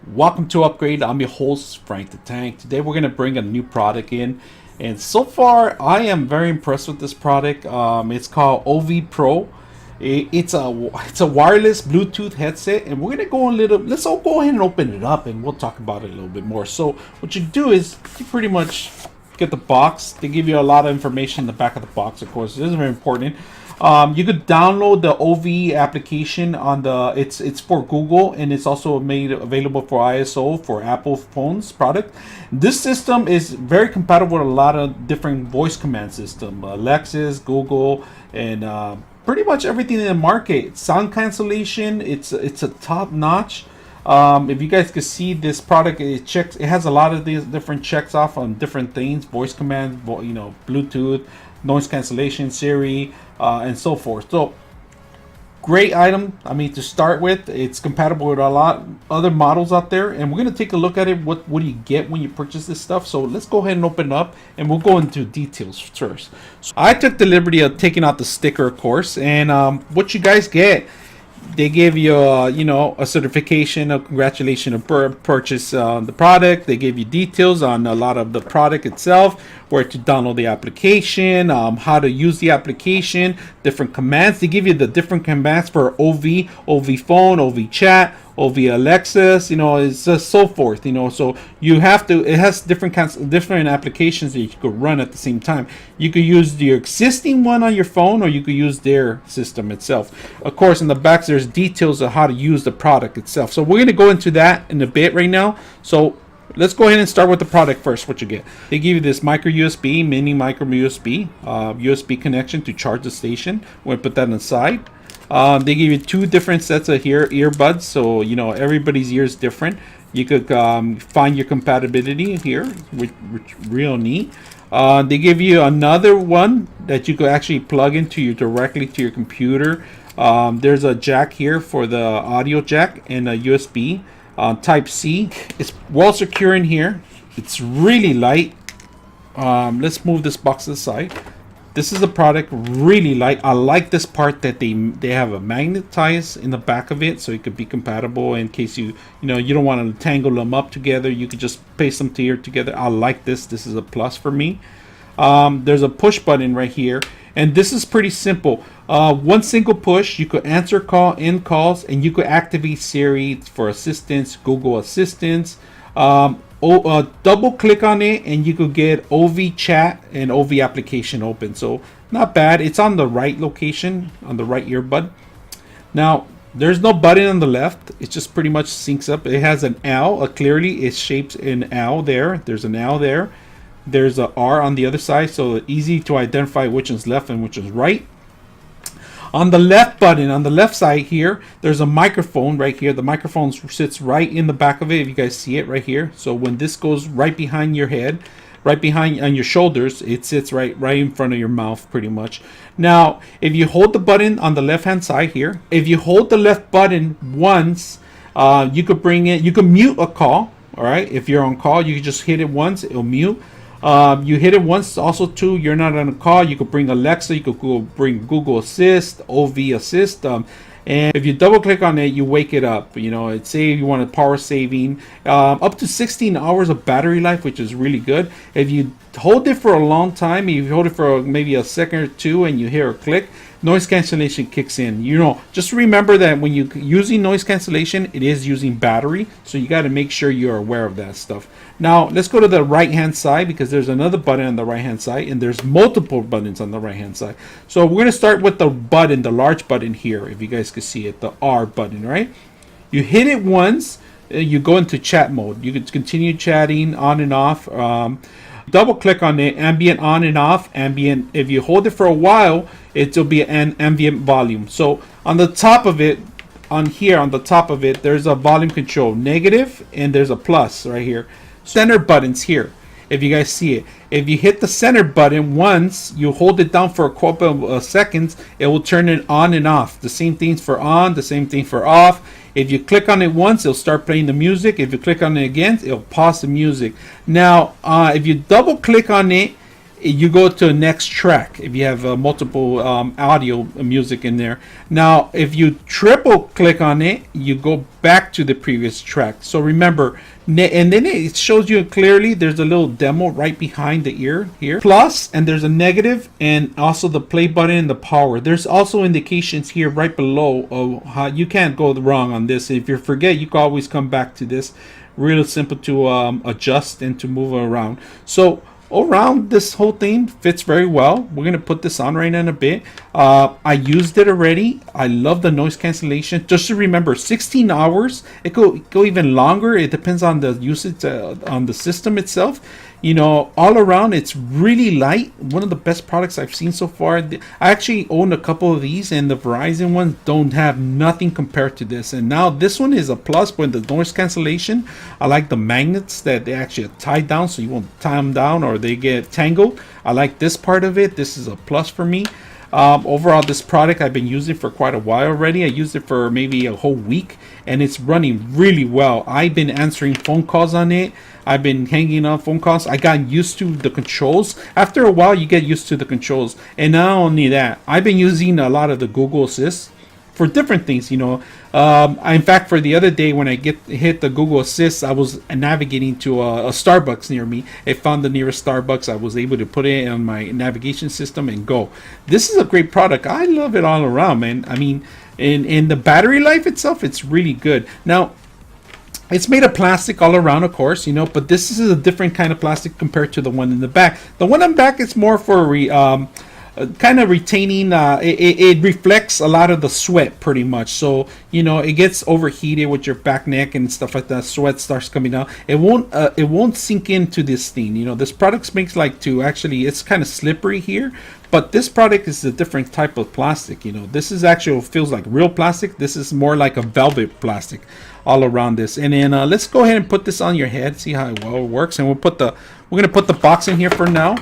Welcome to Upgrade. I'm your host, Frank the Tank. Today we're going to bring a new product in, and so far I am very impressed with this product. It's called OV Pro. It's a wireless Bluetooth headset, and we're going to go a little. Let's all go ahead and open it up, and we'll talk about it a little bit more. So what you do is you pretty much get the box. They give you a lot of information in the back of the box. Of course, this is very important. You could download the OV application on the. It's for Google, and it's also made available for ISO for Apple phones product. This system is very compatible with a lot of different voice command system, Alexa, Google, and pretty much everything in the market. Sound cancellation, it's a top notch. If you guys can see this product, it has a lot of these different checks off on different things, voice command, Bluetooth, noise cancellation, Siri, and so forth. So great item. I mean, to start with, it's compatible with a lot other models out there, and we're gonna take a look at it. What do you get when you purchase this stuff? So let's go ahead and open it up, and we'll go into details first. So I took the liberty of taking out the sticker, of course, and what you guys get. They give you, a certification of congratulation of purchase the product. They give you details on a lot of the product itself, where to download the application, how to use the application, different commands. They give you the different commands for OV phone, OV chat, OV Alexa, it's just so forth, so you have to, it has different applications that you could run at the same time. You could use your existing one on your phone, or you could use their system itself. Of course, in the back, there's details of how to use the product itself. So we're going to go into that in a bit right now. So let's go ahead and start with the product first. What you get, they give you this micro USB, mini micro USB, USB connection to charge the station. We're going to put that inside. They give you two different sets of earbuds, so everybody's ear is different. You could find your compatibility here, which real neat. They give you another one that you could actually plug into directly to your computer. There's a jack here for the audio jack, and a USB Type C. It's well secure in here. It's really light. Let's move this box to the side. This is a product really light. I like this part that they have a magnetize in the back of it, so it could be compatible in case you don't want to tangle them up together. You could just paste them together. I like this. This is a plus for me. There's a push button right here, and this is pretty simple. One single push, you could answer calls, and you could activate Siri for assistance, Google Assistance. Double click on it, and you could get OV chat and OV application open. So not bad. It's on the right location, on the right earbud. Now there's no button on the left. It just pretty much syncs up. It has an L. Clearly it's shaped an L there. There's an L there. There's a R on the other side, so easy to identify which is left and which is right. On the left button, on the left side here, there's a microphone right here. The microphone sits right in the back of it, if you guys see it right here. So when this goes right behind your head, right behind on your shoulders, it sits right in front of your mouth pretty much. Now, if you hold the button on the left-hand side here, if you hold the left button once, you could mute a call, all right? If you're on call, you can just hit it once, it'll mute. You hit it once also too, you're not on a call, you could bring Alexa, you could bring Google Assist, OV Assist, and if you double click on it, you wake it up. It say you want a power saving, up to 16 hours of battery life, which is really good. If you hold it for a long time, if you hold it for maybe a second or two and you hear a click, noise cancellation kicks in. Just remember that when you're using noise cancellation, it is using battery, so you got to make sure you're aware of that stuff. Now let's go to the right hand side, because there's another button on the right hand side, and there's multiple buttons on the right hand side. So we're going to start with the button, the large button here, if you guys can see it, the R button, right? You hit it once, you go into chat mode. You can continue chatting on and off. Double click on the ambient on and off. Ambient, if you hold it for a while, it'll be an ambient volume. So on the top of it, on the top of it, there's a volume control, negative, and there's a plus right here. Center buttons here, if you guys see it. If you hit the center button once, you hold it down for a couple of seconds, it will turn it on and off. The same things for on, the same thing for off. If you click on it once, it'll start playing the music. If you click on it again, it'll pause the music. Now, if you double click on it, you go to the next track if you have multiple audio music in there. Now if you triple click on it, you go back to the previous track. So remember, and then it shows you clearly there's a little demo right behind the ear here, plus, and there's a negative, and also the play button and the power. There's also indications here right below of how you can't go wrong on this. If you forget, you can always come back to this. Really simple to adjust and to move around. So around, this whole thing fits very well. We're gonna put this on right now in a bit. I used it already. I love the noise cancellation. Just to remember, 16 hours. It go even longer. It depends on the usage on the system itself. You know, all around, it's really light. One of the best products I've seen so far. I actually own a couple of these, and the Verizon ones don't have nothing compared to this. And now this one is a plus with the noise cancellation. I like the magnets that they actually tie down, so you won't tie them down or they get tangled. I like this part of it. This is a plus for me. Overall, this product I've been using for quite a while already. I used it for maybe a whole week, and it's running really well. I've been answering phone calls on it. I've been hanging on phone calls. I got used to the controls. After a while, you get used to the controls. And not only that, I've been using a lot of the Google Assist for different things, you know. In fact, for the other day when I hit the Google Assist, I was navigating to a Starbucks near me. It found the nearest Starbucks. I was able to put it on my navigation system and go. This is a great product. I love it all around, man. I mean, in the battery life itself, it's really good. Now, it's made of plastic all around, of course, you know, but this is a different kind of plastic compared to the one in the back. The one in the back is more for kind of retaining. It reflects a lot of the sweat, pretty much. So you know, it gets overheated with your back, neck, and stuff like that. Sweat starts coming out. It won't sink into this thing. You know, this product makes like to actually. It's kind of slippery here. But this product is a different type of plastic. You know, this is actually feels like real plastic. This is more like a velvet plastic all around this. And then let's go ahead and put this on your head. See how well it works. And we're gonna put the box in here for now.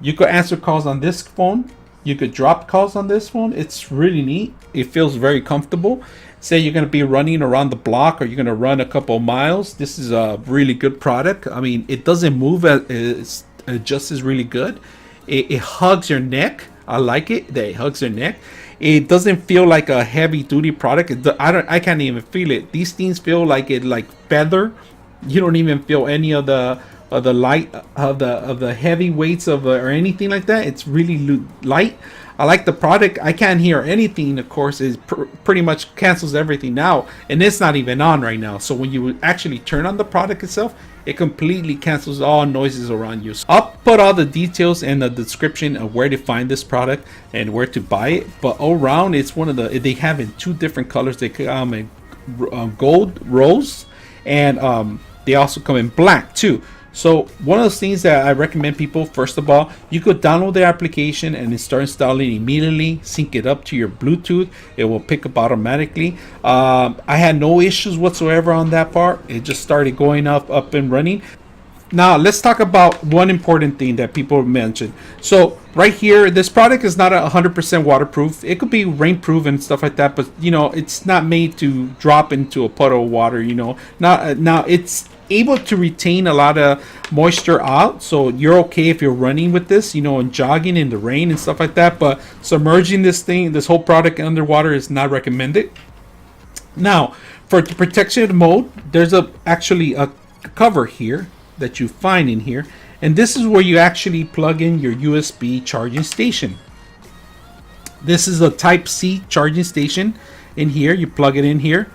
You could answer calls on this phone. You could drop calls on this phone. It's really neat. It feels very comfortable. Say you're gonna be running around the block or you're gonna run a couple of miles. This is a really good product. I mean, it doesn't move. It just is really good. It hugs your neck. I like it that it hugs your neck. It doesn't feel like a heavy duty product. I can't even feel it. These things feel like it like feather. You don't even feel any of the light of the heavy weights of or anything like that. It's really light. I like the product. I can't hear anything. Of course, it pretty much cancels everything now, and it's not even on right now. So when you actually turn on the product itself, it completely cancels all noises around you. So I'll put all the details in the description of where to find this product and where to buy it. But all around, it's one of they have in two different colors. They come in gold, rose, and they also come in black too. So one of those things that I recommend people, first of all, you could download the application and start installing immediately, sync it up to your Bluetooth. It will pick up automatically. I had no issues whatsoever on that part. It just started going up and running. Now let's talk about one important thing that people mentioned. So right here, this product is not 100% waterproof. It could be rainproof and stuff like that, but you know, it's not made to drop into a puddle of water. You know, now it's able to retain a lot of moisture out, so you're okay if you're running with this, you know, and jogging in the rain and stuff like that. But submerging this whole product underwater is not recommended. Now, for the protection mode, there's actually a cover here that you find in here, and this is where you actually plug in your USB charging station. This is a Type-C charging station in here. You plug it in here,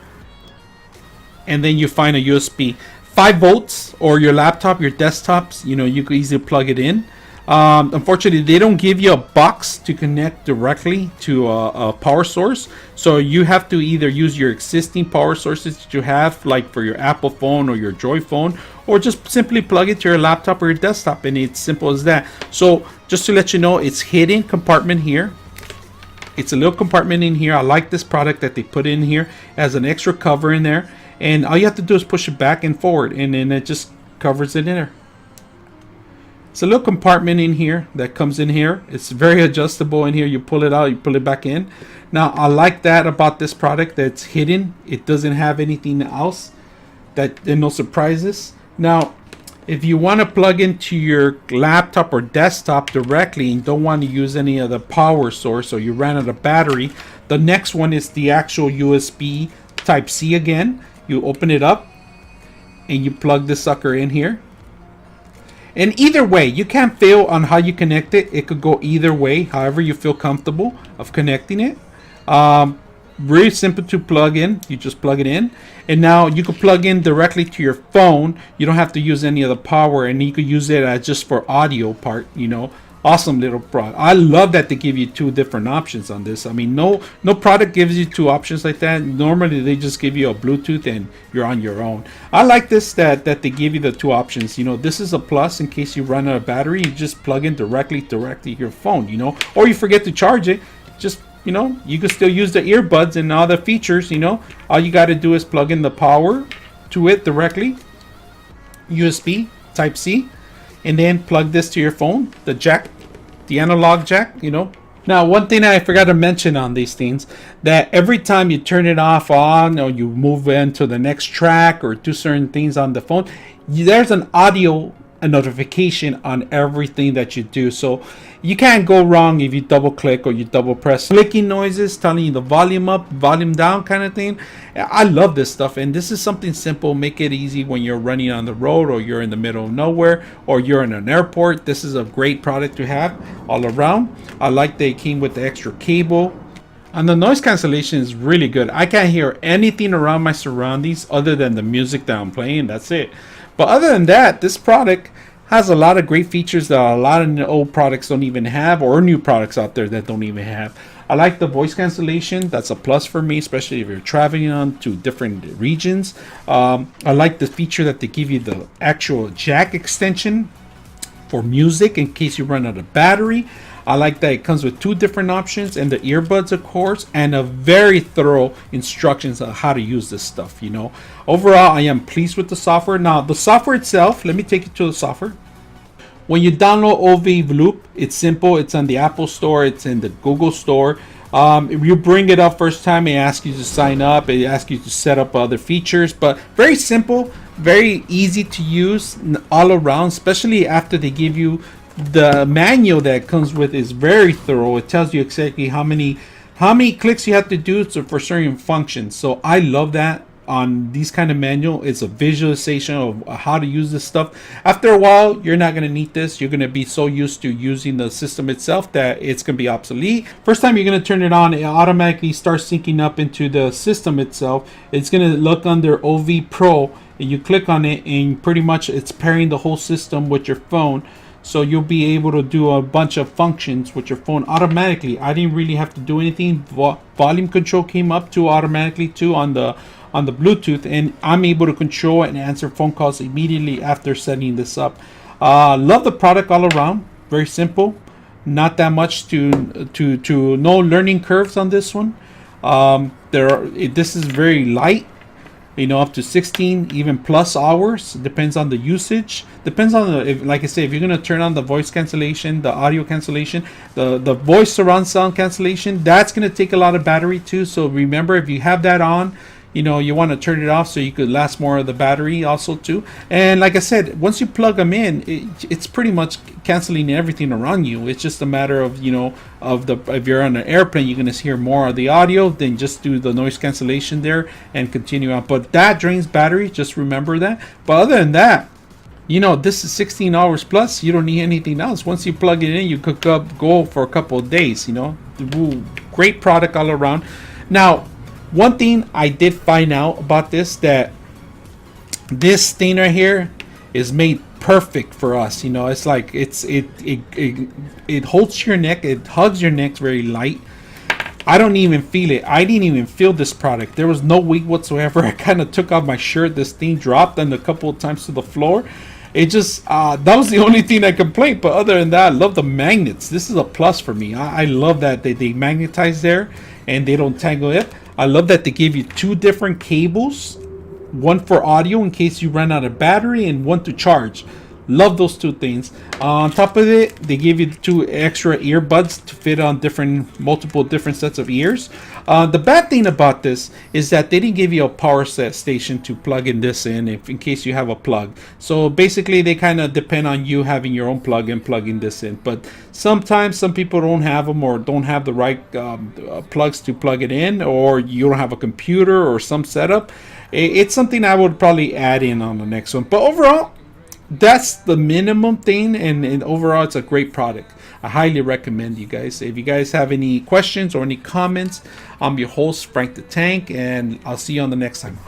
and then you find a USB 5 volts, or your laptop, your desktops, you know, you could easily plug it in. Unfortunately, they don't give you a box to connect directly to a power source, so you have to either use your existing power sources that you have, like for your Apple phone or your Joy phone, or just simply plug it to your laptop or your desktop, and it's simple as that. So just to let you know, it's hidden compartment here. It's a little compartment in here. I like this product that they put in here. It has an extra cover in there, and all you have to do is push it back and forward, and then it just covers it in there. It's a little compartment in here that comes in here. It's very adjustable in here. You pull it out, you pull it back in. Now, I like that about this product, that it's hidden. It doesn't have anything else, that there are no surprises. Now, If you want to plug into your laptop or desktop directly and don't want to use any other power source, or you ran out of battery, the next one is the actual USB Type C again. You open it up and you plug the sucker in here. And either way, you can't fail on how you connect it. It could go either way, however you feel comfortable of connecting it. Really simple to plug in. You just plug it in, and now you can plug in directly to your phone. You don't have to use any of the power, and you could use it as just for audio part. Awesome little product. I love that they give you two different options on this. I mean, no product gives you two options like that. Normally they just give you a Bluetooth and you're on your own. I like this that they give you the two options. This is a plus in case you run out of battery. You just plug in directly to your phone. Or you forget to charge it. Just you can still use the earbuds and all the features. All you got to do is plug in the power to it directly, USB Type C, and then plug this to your phone, the jack, the analog jack. Now, one thing I forgot to mention on these things, that every time you turn it off on, or you move into the next track or do certain things on the phone, there's an audio notification on everything that you do. So you can't go wrong if you double click or you double press. Clicking noises telling you the volume up, volume down kind of thing. I love this stuff, and this is something simple. Make it easy when you're running on the road, or you're in the middle of nowhere, or you're in an airport. This is a great product to have all around. I like that it came with the extra cable, and the noise cancellation is really good. I can't hear anything around my surroundings other than the music that I'm playing. That's it. But other than that, this product has a lot of great features that a lot of old products don't even have, or new products out there that don't even have. I like the voice cancellation. That's a plus for me, especially if you're traveling on to different regions. I like the feature that they give you the actual jack extension for music in case you run out of battery. I like that it comes with two different options, and the earbuds, of course, and a very thorough instructions on how to use this stuff. Overall, I am pleased with the software. Now, the software itself, let me take you to the software. When you download OV Loop, it's simple. It's on the Apple Store. It's in the Google Store. If you bring it up first time, it asks you to sign up. It asks you to set up other features, but very simple, very easy to use all around, especially after they give you the manual that comes with is very thorough. It tells you exactly how many clicks you have to do for certain functions. So I love that on these kind of manual. It's a visualization of how to use this stuff. After a while, you're not going to need this. You're going to be so used to using the system itself that it's going to be obsolete. First time you're going to turn it on, it automatically starts syncing up into the system itself. It's going to look under OV Pro, and you click on it, and pretty much it's pairing the whole system with your phone. So you'll be able to do a bunch of functions with your phone automatically. I didn't really have to do anything. Volume control came up to automatically too on the Bluetooth, and I'm able to control and answer phone calls immediately after setting this up. Love the product all around. Very simple. Not that much to no learning curves on this one. This is very light. Up to 16 even plus hours. Depends on the usage. Depends on like I say, if you're gonna turn on the voice cancellation, the audio cancellation, the voice surround sound cancellation, that's gonna take a lot of battery too. So remember, if you have that on, you want to turn it off so you could last more of the battery also too. And like I said, once you plug them in, it's pretty much canceling everything around you. It's just a matter of if you're on an airplane, you're going to hear more of the audio, then just do the noise cancellation there and continue on. But that drains battery, just remember that. But other than that, this is 16 hours plus. You don't need anything else. Once you plug it in, you could go for a couple of days. Great product all around. Now, one thing I did find out about this, that this thing right here is made perfect for us. It's like it holds your neck, it hugs your neck very light. I don't even feel it. I didn't even feel this product. There was no weight whatsoever. I kind of took off my shirt. This thing dropped and a couple of times to the floor. It just that was the only thing I complained. But other than that, I love the magnets. This is a plus for me. I love that they magnetize there and they don't tangle it. I love that they give you two different cables, one for audio in case you run out of battery and one to charge. Love those two things. On top of it, they give you two extra earbuds to fit on multiple different sets of ears. The bad thing about this is that they didn't give you a power set station to plug this in in case you have a plug. So basically, they kind of depend on you having your own plug and plugging this in. But sometimes some people don't have them or don't have the right plugs to plug it in, or you don't have a computer or some setup. It's something I would probably add in on the next one. But overall, that's the minimum thing, and overall it's a great product. I highly recommend you guys. If you guys have any questions or any comments, I'm your host, Frank the Tank, and I'll see you on the next time.